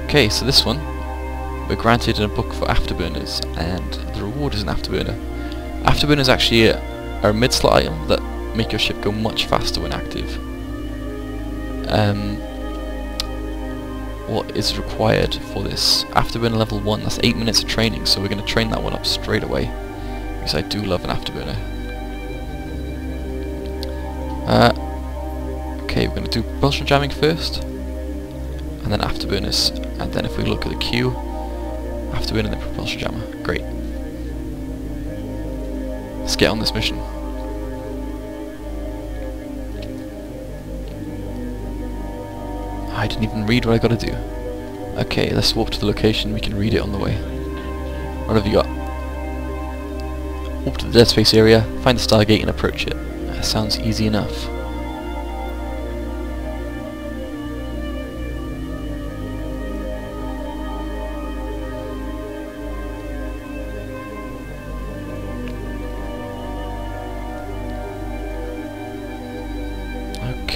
Okay, so this one, we're granted in a book for Afterburners, and the reward is an Afterburner. Afterburners actually are a mid-slot item that make your ship go much faster when active. What is required for this? Afterburner level 1, that's 8 minutes of training, so we're going to train that one up straight away, because I do love an Afterburner. Okay, we're going to do propulsion jamming first, and then Afterburners, and then if we look at the queue, Afterburner and then propulsion jammer. Great. Let's get on this mission. I didn't even read what I gotta do. Okay, let's walk to the location, we can read it on the way. What have you got? Walk to the dead space area, find the Stargate and approach it. That sounds easy enough.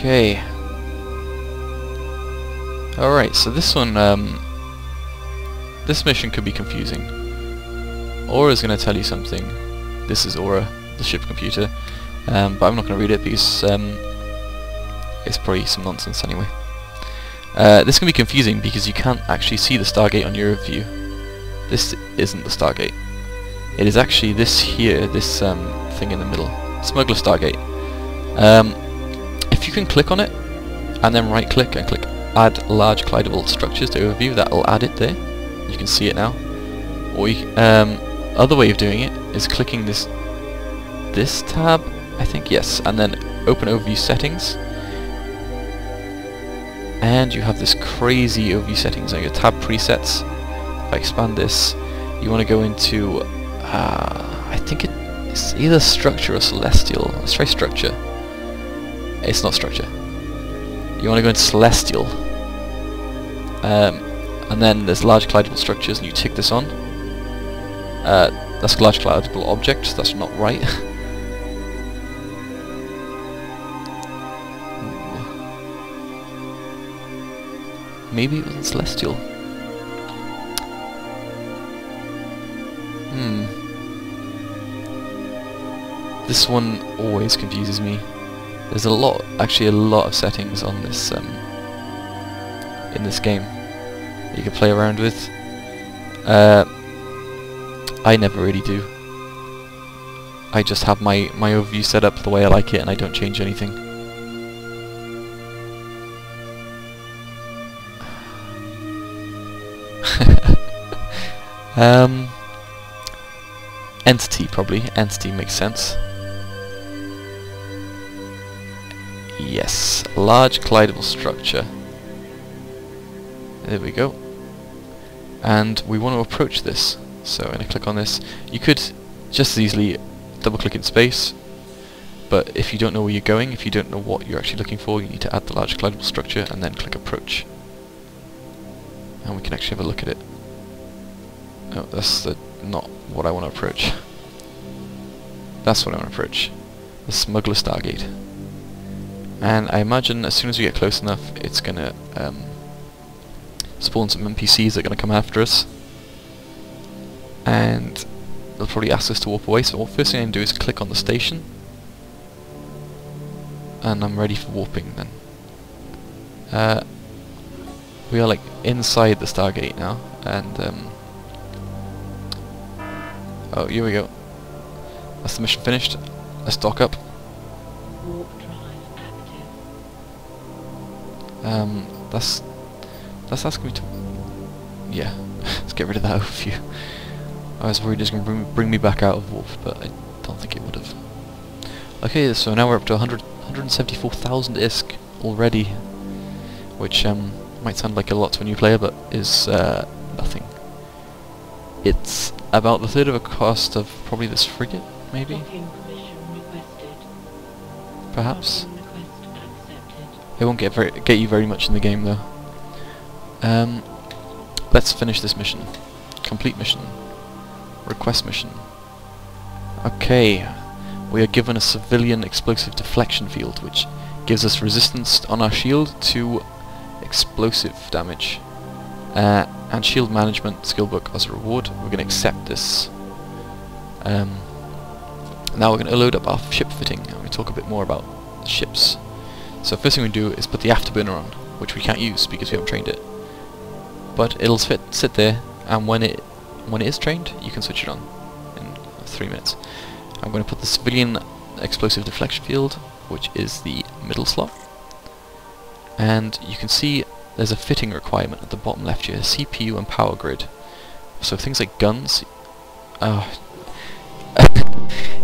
Okay. Alright, so this one, this mission could be confusing. Aura's going to tell you something. This is Aura, the ship computer, but I'm not going to read it because it's probably some nonsense anyway. This can be confusing because you can't actually see the Stargate on your view. This isn't the Stargate. It is actually this here, this thing in the middle. Smuggler Stargate. If you can click on it, and then right click and click Add Large Collidable Structures to Overview, that'll add it there. You can see it now. Or you, other way of doing it is clicking this tab, I think, yes, and then open Overview Settings. And you have this crazy overview settings on your tab presets. If I expand this, you want to go into, I think it's either Structure or Celestial. Let's try Structure. It's not Structure. You want to go into Celestial, and then there's Large Collidable Structures, and you tick this on. That's Large Collidable Objects, that's not right. Maybe it wasn't Celestial. This one always confuses me. There's actually a lot of settings on this in this game that you can play around with. I never really do. I just have my overview set up the way I like it, and I don't change anything. Entity, probably. Entity makes sense. Yes, large collidable structure. There we go. And we want to approach this. So I'm going to click on this. You could just as easily double click in space, but if you don't know where you're going, if you don't know what you're actually looking for, you need to add the large collidable structure and then click approach. And we can actually have a look at it. No, that's not what I want to approach. That's what I want to approach. The Smuggler Stargate. And I imagine as soon as we get close enough, it's going to spawn some NPCs that are going to come after us. And they'll probably ask us to warp away, so the first thing I can do is click on the station. And I'm ready for warping then. We are like inside the Stargate now, and oh, here we go. That's the mission finished. Let's dock up. Warp drive active. That's asking me to... Yeah, let's get rid of that overview. I was worried it was going to bring me back out of warp, but I don't think it would have. Okay, so now we're up to 174,000 ISK already, which might sound like a lot to a new player, but is nothing. It's about the third of a cost of probably this frigate, maybe? Docking permission requested. Perhaps. Docking request accepted. It won't get you very much in the game though. Let's finish this mission. Complete mission. Request mission. Okay. We are given a civilian explosive deflection field, which gives us resistance on our shield to explosive damage. and shield management skill book as a reward. We're going to accept this. Now we're going to load up our ship fitting, and we talk a bit more about ships. So first thing we do is put the afterburner on, which we can't use because we haven't trained it. But it'll sit there, and when it is trained, you can switch it on in 3 minutes. I'm going to put the civilian explosive deflection field, which is the middle slot. And you can see there's a fitting requirement at the bottom left here, CPU and power grid. So things like guns...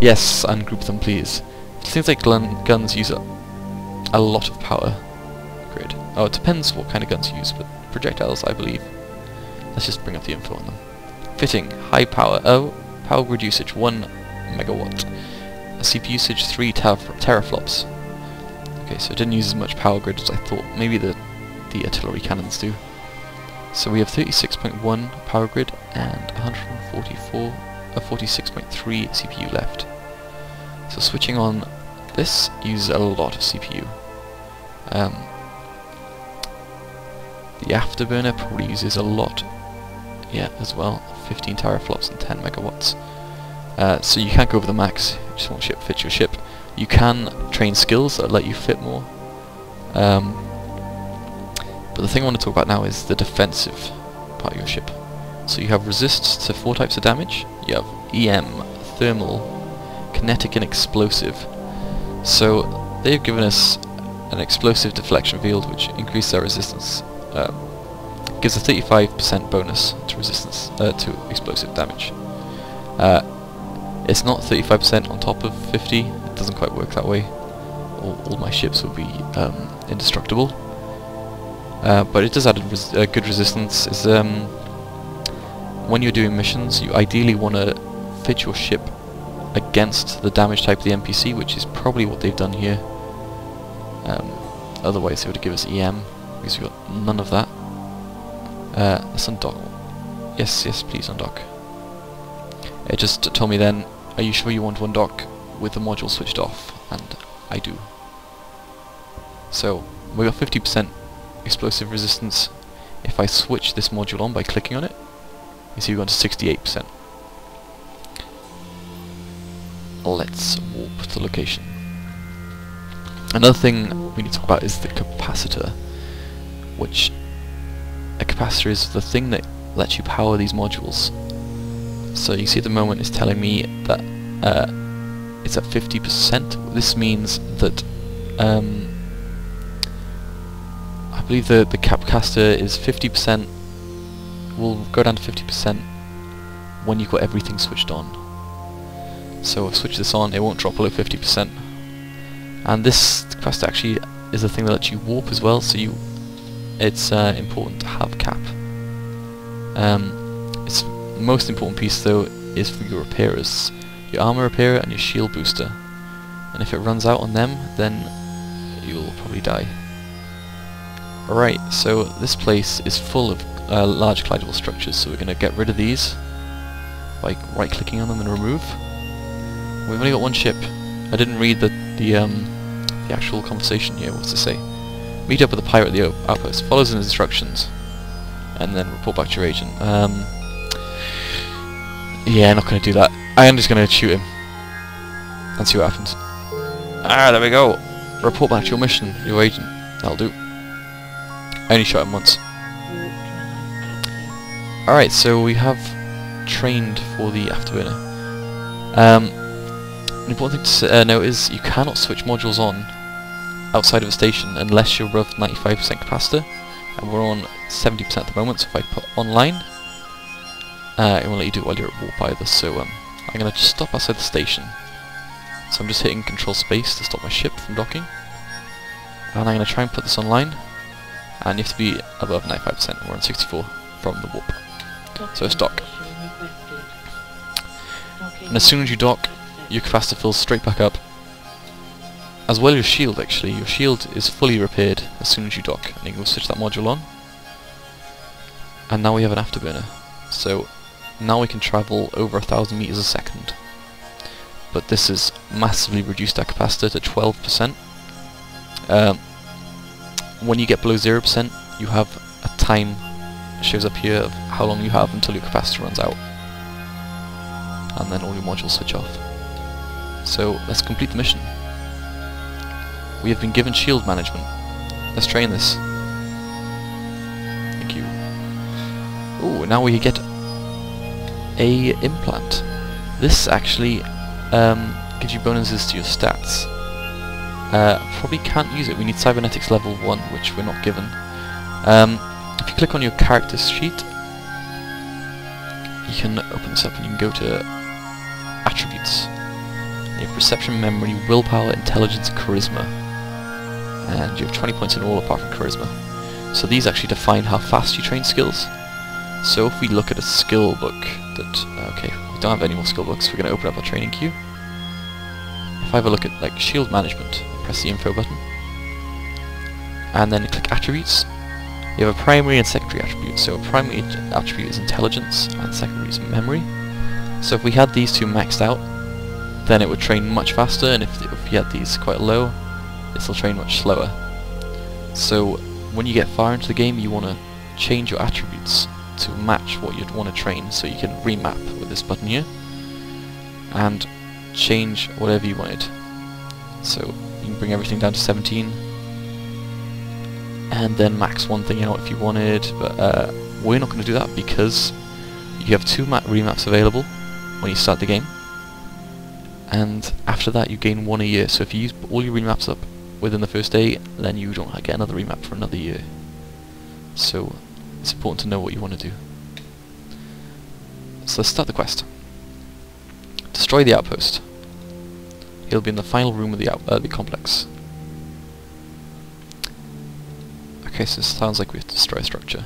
yes, ungroup them please. Things like guns use a lot of power grid. Oh, it depends what kind of guns you use, but projectiles, I believe. Let's just bring up the info on them. Fitting, high power. Oh, power grid usage 1 megawatt. CPU usage 3 teraflops. Okay, so it didn't use as much power grid as I thought. Maybe the artillery cannons do. So we have 36.1 power grid and 46.3 CPU left. So switching on this uses a lot of CPU. The afterburner probably uses a lot, as well. 15 teraflops and 10 megawatts. So you can't go over the max. You just want ship fit your ship. You can train skills that let you fit more. But the thing I want to talk about now is the defensive part of your ship. So you have resist to 4 types of damage. You have EM, thermal, kinetic and explosive. So they've given us an explosive deflection field which increases our resistance. Gives a 35% bonus to resistance to explosive damage. It's not 35% on top of 50. It doesn't quite work that way. All my ships will be indestructible. But it does add a good resistance. Is when you're doing missions, you ideally want to fit your ship against the damage type of the NPC, which is probably what they've done here. Otherwise, they would give us EM because we've got none of that. Let's undock. Yes, please undock. It just told me then, are you sure you want to undock with the module switched off? And I do. So we got 50% explosive resistance. If I switch this module on by clicking on it, you see we've gone to 68%. Let's warp to location. Another thing we need to talk about is the capacitor, which a capacitor is the thing that lets you power these modules. So you see at the moment it's telling me that it's at 50%. This means that I believe the capacitor is 50%, will go down to 50% when you've got everything switched on. So if I switch this on, it won't drop below 50%. And this capacitor actually is the thing that lets you warp as well, so it's important to have cap. Its most important piece though is for your repairers, your armor repairer and your shield booster. And if it runs out on them, then you'll probably die. Alright, so this place is full of large collidable structures, so we're going to get rid of these by right-clicking on them and remove. We've only got one ship. I didn't read the actual conversation here. What's it say? Meet up with the pirate at the outpost. Follows his instructions, and then report back to your agent. Yeah, I'm not going to do that. I am just going to shoot him and see what happens. Ah, there we go. Report back to your mission, your agent. That'll do. I only shot him once. Alright, so we have trained for the afterburner. An important thing to note is you cannot switch modules on outside of a station unless you're above 95% capacitor, and we're on 70% at the moment, so if I put online, it won't let you do it while you're at warp either, so I'm going to just stop outside the station. So I'm just hitting control space to stop my ship from docking, and I'm going to try and put this online, and you have to be above 95%, we're on 64 from the warp. So it's dock. And as soon as you dock, your capacitor fills straight back up. As well as your shield actually, your shield is fully repaired as soon as you dock, and you can switch that module on. And now we have an afterburner. So now we can travel over 1,000 meters a second. But this has massively reduced our capacitor to 12%. When you get below 0%, you have a time shows up here of how long you have until your capacitor runs out. And then all your modules switch off. So let's complete the mission. We have been given shield management. Let's train this. Thank you. Oh, now we get a implant. This actually gives you bonuses to your stats. Probably can't use it. We need cybernetics level 1, which we're not given. If you click on your character sheet, you can open this up and you can go to attributes. You have perception, memory, willpower, intelligence, charisma. And you have 20 points in all apart from charisma. So these actually define how fast you train skills. So if we look at a skill book that, okay, we don't have any more skill books, we're going to open up our training queue. If I have a look at like shield management, press the info button, and then click attributes, you have a primary and secondary attribute. So a primary attribute is intelligence and secondary is memory. So if we had these two maxed out, then it would train much faster, and if you had these quite low, this will train much slower. So when you get far into the game, you want to change your attributes to match what you'd want to train, so you can remap with this button here and change whatever you wanted. So you can bring everything down to 17 and then max one thing out if you wanted, but we're not going to do that because you have 2 remaps available when you start the game, and after that you gain 1 a year. So if you use all your remaps up within the first day, then you don't get another remap for another year. So it's important to know what you want to do. So let's start the quest. Destroy the outpost. He'll be in the final room of the complex. Okay, so this sounds like we have to destroy a structure.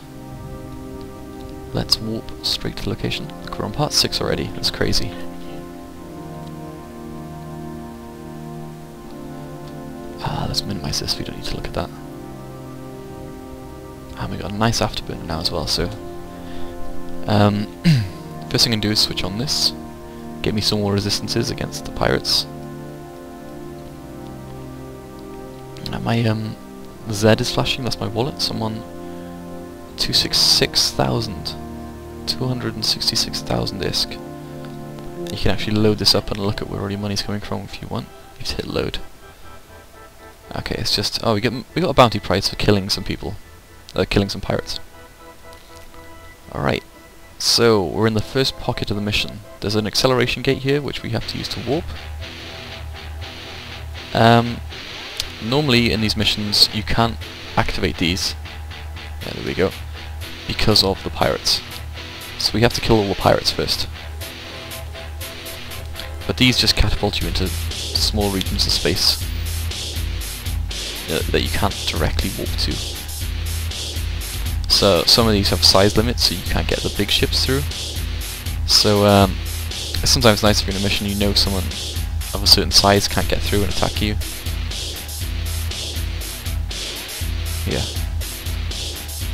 Let's warp straight to the location. Look, we're on part 6 already. That's crazy. Let's minimize this. We don't need to look at that. And we got a nice Afterburner now as well. So, first thing I can do is switch on this. Get me some more resistances against the pirates. My Z is flashing. That's my wallet. Someone 266,000. 266,000 ISK. You can actually load this up and look at where all your money's coming from if you want. You just hit load. Okay, it's just we got a bounty prize for killing some people, killing some pirates. All right, so we're in the first pocket of the mission. There's an acceleration gate here which we have to use to warp. Normally in these missions you can't activate these. Yeah, there we go. Because of the pirates. So we have to kill all the pirates first. But these just catapult you into small regions of space that you can't directly warp to. So some of these have size limits, so you can't get the big ships through. So it's sometimes nice if you're in a mission you know someone of a certain size can't get through and attack you. Yeah.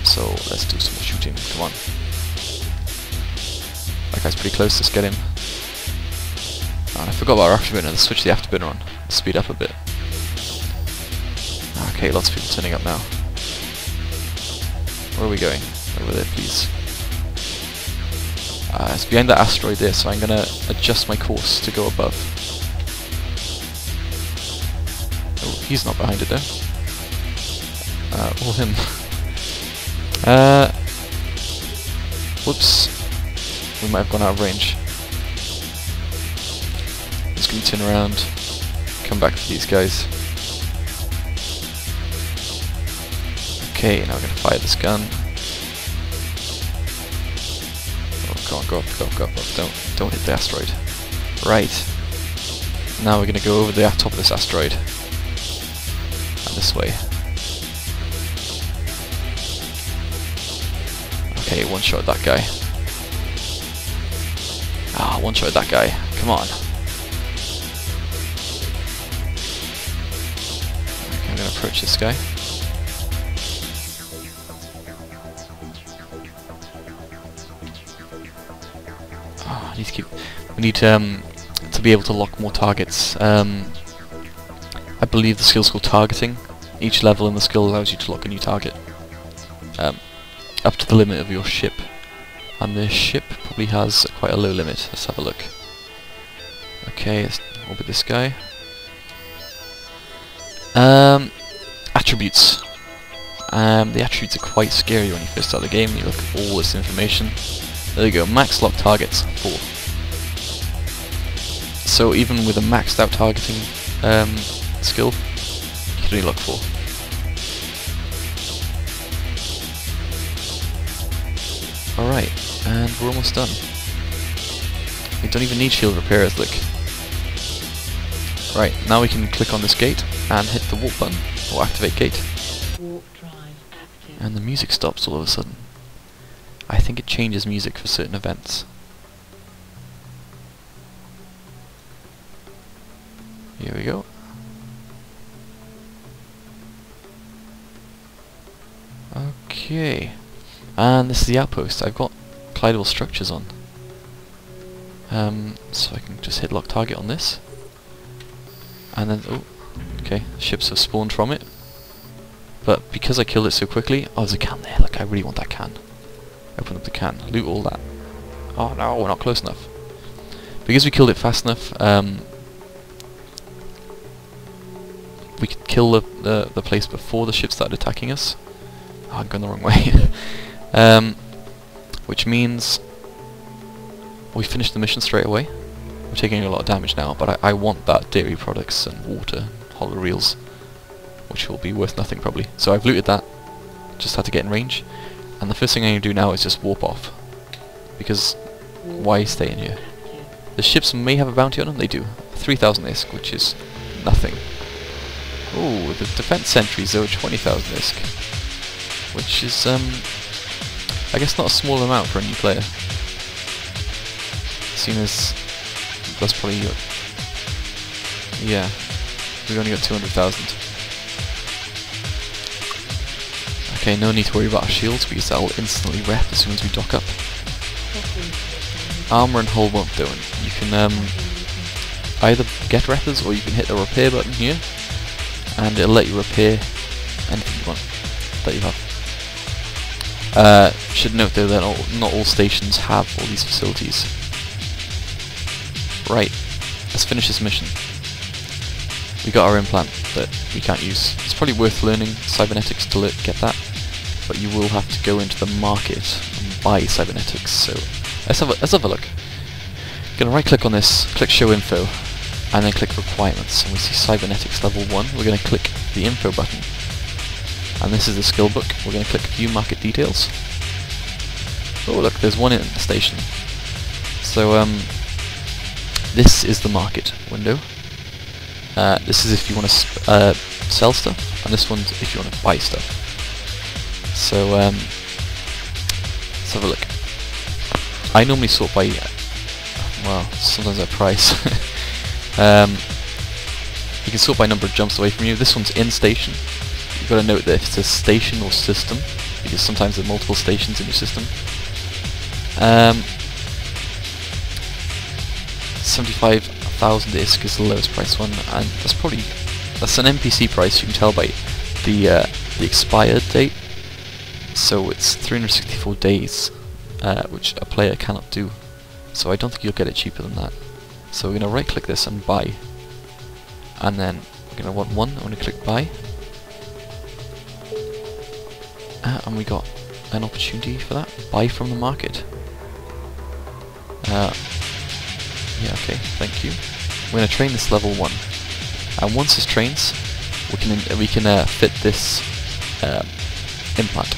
So let's do some more shooting. Come on. That guy's pretty close. Let's get him. Oh, I forgot about our Afterburner. Let's switch the Afterburner on. Speed up a bit. Okay, lots of people turning up now. Where are we going? Over there, please. It's behind that asteroid there, so I'm gonna adjust my course to go above. Oh, he's not behind it though. Or him. Whoops. We might have gone out of range. Just gonna turn around, come back for these guys. Okay, now we're gonna fire this gun. Oh, go on, go up, go up, go up. Don't hit the asteroid. Right. Now we're gonna go over the top of this asteroid. And this way. Okay, one shot at that guy. Ah, one shot at that guy. Come on. Okay, I'm gonna approach this guy. Oh, I need to keep. We need to be able to lock more targets. I believe the skill's called targeting. Each level in the skill allows you to lock a new target. up to the limit of your ship. And this ship probably has quite a low limit. Let's have a look. Okay, let's orbit this guy. Attributes. The attributes are quite scary when you first start the game. You look at all this information. There you go, max lock targets, 4. So even with a maxed out targeting skill, you can only lock 4. Alright, and we're almost done. We don't even need shield repairs, look. Right, now we can click on this gate and hit the warp button, or activate gate. Warp drive active. And the music stops all of a sudden. I think it changes music for certain events. Here we go. Okay. And this is the outpost. I've got collidable structures on. So I can just hit lock target on this. And then, oh, okay, ships have spawned from it. But because I killed it so quickly, oh, there's a can there. Look, I really want that can. Open up the can, loot all that. Oh no, we're not close enough. Because we killed it fast enough, we could kill the place before the ship started attacking us. Oh, I'm going the wrong way. Which means we finished the mission straight away. We're taking a lot of damage now, but I want that dairy products and water, hollow reels, which will be worth nothing probably. So I've looted that, just had to get in range, and the first thing I'm going to do now is just warp off, because why stay in here? The ships may have a bounty on them, they do. 3,000 ISK, which is nothing. Ooh, the defense sentries though, 20,000 ISK, which is, I guess not a small amount for a new player. Seeing as that's probably, yeah, we've only got 200,000. Okay, no need to worry about our shields because that'll instantly rep as soon as we dock up. Armor and hull won't do it. You can either get reppers or you can hit the repair button here, and it'll let you repair anything you want that you have. Should note though that not all stations have all these facilities. Right, let's finish this mission. We got our implant that we can't use. It's probably worth learning cybernetics to get that, but you will have to go into the market and buy cybernetics. So let's have a look. Gonna right click on this, click show info, and then click requirements, and we see cybernetics level 1. We're gonna click the info button, and this is the skill book. We're gonna click view market details. Oh look, there's one in the station. So this is the market window. This is if you want to sell stuff, and this one's if you want to buy stuff. So let's have a look. I normally sort by, well, sometimes by price. You can sort by number of jumps away from you. This one's in station. You've got to note that if it's a station or system, because sometimes there are multiple stations in your system. 75,000 ISK is the lowest price one, and that's an NPC price. You can tell by the expired date. So it's 364 days, which a player cannot do. So I don't think you'll get it cheaper than that. So we're going to right click this and buy, and then we're going to want one. I'm going to click buy, and we got an opportunity for that. Buy from the market. Yeah, okay, thank you. We're going to train this level 1, and once this trains, we can fit this implant.